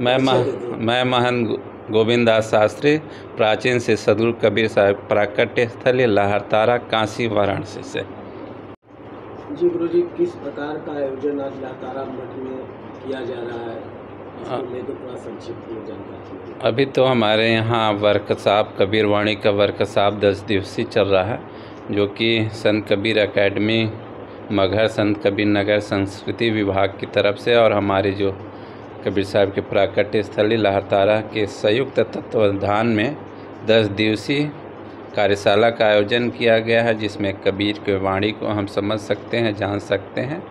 मैं महंत गोविंद दास शास्त्री, प्राचीन से सदगुरु कबीर साहब प्राकट्य स्थली लहरतारा, काशी, वाराणसी से। जी गुरुजी, किस प्रकार का आयोजन आज लहरतारा मठ में किया जा रहा है, इसको लेकर थोड़ा संक्षिप्त में जानकारी। अभी तो हमारे यहाँ वर्कशॉप कबीर वाणी का वर्कशॉप 10 दिवसीय चल रहा है, जो कि संत कबीर एकेडमी मगहर संत कबीर नगर संस्कृति विभाग की तरफ से और हमारे जो कबीर साहब के प्राकट्य स्थली लहरतारा के संयुक्त तत्वावधान में 10 दिवसीय कार्यशाला का आयोजन किया गया है, जिसमें कबीर के वाणी को हम समझ सकते हैं, जान सकते हैं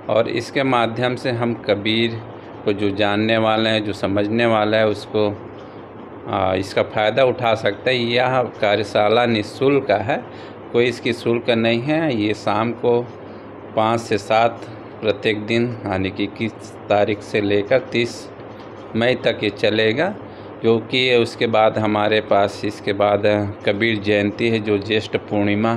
और इसके माध्यम से हम कबीर को जो जानने वाले हैं, जो समझने वाला है, उसको इसका फ़ायदा उठा सकते हैं। यह कार्यशाला निःशुल्क है, कोई इसकी शुल्क नहीं है। ये शाम को 5 से 7 प्रत्येक दिन यानी कि 21 तारीख से लेकर 30 मई तक ये चलेगा, क्योंकि उसके बाद हमारे पास इसके बाद कबीर जयंती है, जो ज्येष्ठ पूर्णिमा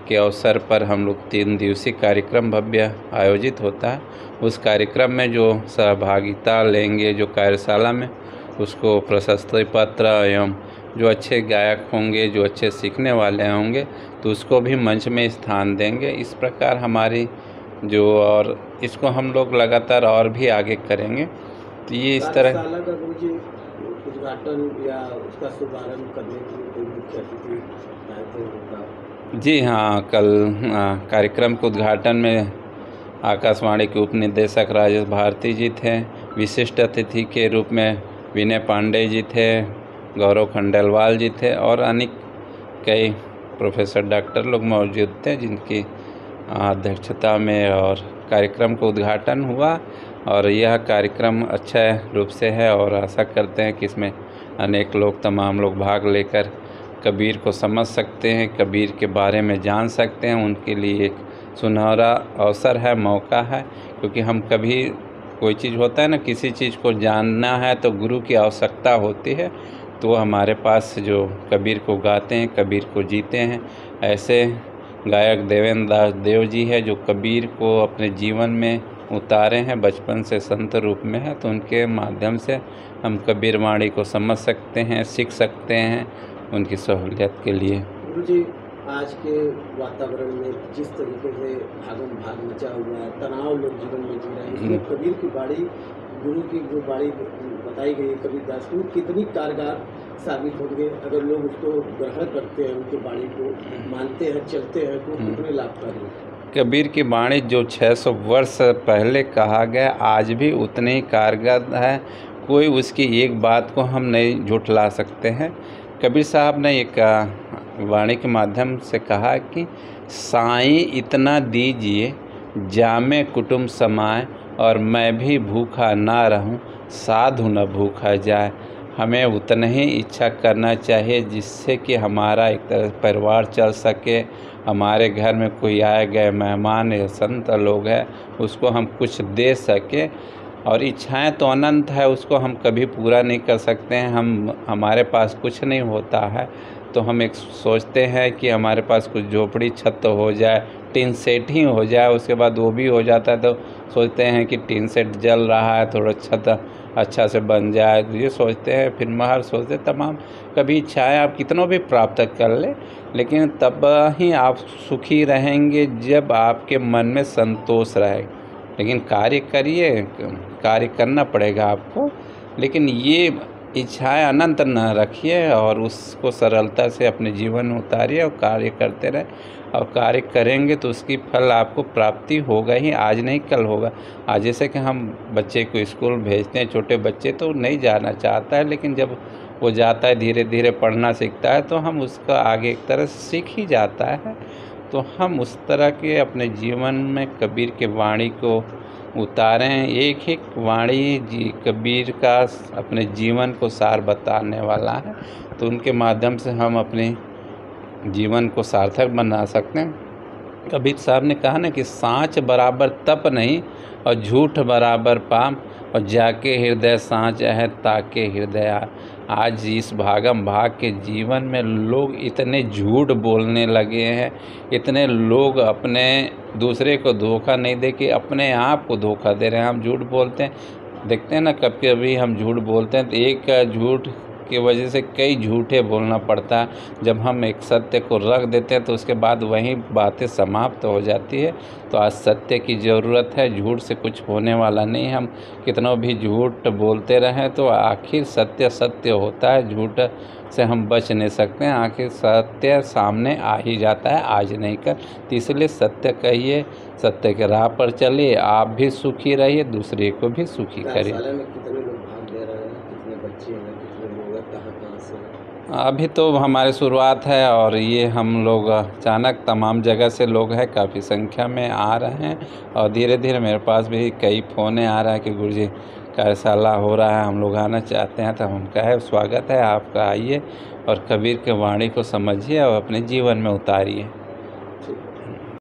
के अवसर पर हम लोग 3 दिवसीय कार्यक्रम भव्य आयोजित होता है। उस कार्यक्रम में जो सहभागिता लेंगे जो कार्यशाला में, उसको प्रशस्ति पत्र एवं जो अच्छे गायक होंगे, जो अच्छे सीखने वाले होंगे, तो उसको भी मंच में स्थान देंगे। इस प्रकार हमारी जो, और इसको हम लोग लगातार और भी आगे करेंगे। तो ये इस तरह कार्यशाला का गुरुजी उद्घाटन या उसका शुभारंभ करने के लिए कोई मुख्य अतिथि आए थे उनका? जी हाँ, कल कार्यक्रम के उद्घाटन में आकाशवाणी के उप निदेशक राजेश भारती जी थे, विशिष्ट अतिथि के रूप में विनय पांडे जी थे, गौरव खंडेलवाल जी थे और अनेक कई प्रोफेसर डॉक्टर लोग मौजूद थे, जिनकी अध्यक्षता में और कार्यक्रम का उद्घाटन हुआ। और यह कार्यक्रम अच्छा रूप से है और आशा करते हैं कि इसमें अनेक लोग, तमाम लोग भाग लेकर कबीर को समझ सकते हैं, कबीर के बारे में जान सकते हैं। उनके लिए एक सुनहरा अवसर है, मौका है, क्योंकि हम कभी कोई चीज़ होता है ना, किसी चीज़ को जानना है तो गुरु की आवश्यकता होती है। तो हमारे पास जो कबीर को गाते हैं, कबीर को जीते हैं, ऐसे गायक देवेंद्र दास देव जी है, जो कबीर को अपने जीवन में उतारे हैं, बचपन से संत रूप में है। तो उनके माध्यम से हम कबीर वाणी को समझ सकते हैं, सीख सकते हैं उनकी सहूलियत के लिए। गुरुजी, आज के वातावरण में जिस तरीके से भागम भाग मचा हुआ है, तनाव लोग जीवन में जी रहे हैं, इसमें कबीर की बाणी, गुरु की जो बाणी बताई गई है कबीर दास की, कितनी कारगर साबित होंगे अगर लोग उसको ग्रहण करते हैं, उनकी बाणी को मानते हैं, चलते हैं, तो कितने लाभकारी। कबीर की वाणी जो 600 वर्ष पहले कहा गया, आज भी उतने ही कारगर है। कोई उसकी एक बात को हम नहीं झुठला सकते हैं। कबीर साहब ने एक वाणी के माध्यम से कहा कि साईं इतना दीजिए जामे कुटुंब समाए, और मैं भी भूखा ना रहूं, साधु न भूखा जाए। हमें उतना ही इच्छा करना चाहिए जिससे कि हमारा एक तरह परिवार चल सके, हमारे घर में कोई आए गए मेहमान या संत लोग हैं, उसको हम कुछ दे सके। और इच्छाएं तो अनंत है, उसको हम कभी पूरा नहीं कर सकते हैं। हमारे पास कुछ नहीं होता है, तो हम एक सोचते हैं कि हमारे पास कुछ झोपड़ी छत हो जाए, टीन सेट ही हो जाए, उसके बाद वो भी हो जाता है तो सोचते हैं कि टीन सेट जल रहा है, थोड़ा छत अच्छा से बन जाए, तो ये सोचते हैं। फिर महर सोचते तमाम, कभी इच्छाएं आप कितनों भी प्राप्त कर ले, लेकिन तब ही आप सुखी रहेंगे जब आपके मन में संतोष रहेगा। लेकिन कार्य करिए, कार्य करना पड़ेगा आपको, लेकिन ये इच्छाएं अनंत न रखिए और उसको सरलता से अपने जीवन में उतारिए और कार्य करते रहे। और कार्य करेंगे तो उसकी फल आपको प्राप्ति होगा ही, आज नहीं कल होगा। आज जैसे कि हम बच्चे को स्कूल भेजते हैं, छोटे बच्चे तो नहीं जाना चाहता है, लेकिन जब वो जाता है, धीरे धीरे पढ़ना सीखता है, तो हम उसका आगे एक तरह से सीख ही जाता है। तो हम उस तरह के अपने जीवन में कबीर के वाणी को उतारें। एक एक वाणी जी कबीर का अपने जीवन को सार बताने वाला है, तो उनके माध्यम से हम अपने जीवन को सार्थक बना सकते हैं। कबीर साहब ने कहा ना कि सांच बराबर तप नहीं और झूठ बराबर पाप, और जाके हृदय सांच है ताके हृदय। आज इस भागम भाग के जीवन में लोग इतने झूठ बोलने लगे हैं, इतने लोग अपने दूसरे को धोखा नहीं दे के अपने आप को धोखा दे रहे हैं। हम झूठ बोलते हैं, देखते हैं ना, कभी कभी हम झूठ बोलते हैं तो एक झूठ की वजह से कई झूठे बोलना पड़ता है। जब हम एक सत्य को रख देते हैं तो उसके बाद वहीं बातें समाप्त हो जाती है। तो आज सत्य की ज़रूरत है, झूठ से कुछ होने वाला नहीं। हम कितना भी झूठ बोलते रहें तो आखिर सत्य सत्य होता है, झूठ से हम बच नहीं सकते हैं। आखिर सत्य सामने आ ही जाता है, आज नहीं कल। तो इसलिए सत्य कहिए, सत्य के राह पर चलिए, आप भी सुखी रहिए, दूसरे को भी सुखी करिए। कार्यशाला में कितने लोग भाग ले रहे हैं, कितने बच्चे हैं, कितने लोग हैं, कहाँ से हैं? अभी तो हमारी शुरुआत है और ये हम लोग अचानक तमाम जगह से लोग हैं, काफ़ी संख्या में आ रहे हैं। और धीरे धीरे मेरे पास भी कई फ़ोन आ रहा है कि गुरुजी कार्यशाला हो रहा है, हम लोग आना चाहते हैं। तो हम कहे स्वागत है आपका, आइए और कबीर के वाणी को समझिए और अपने जीवन में उतारिए।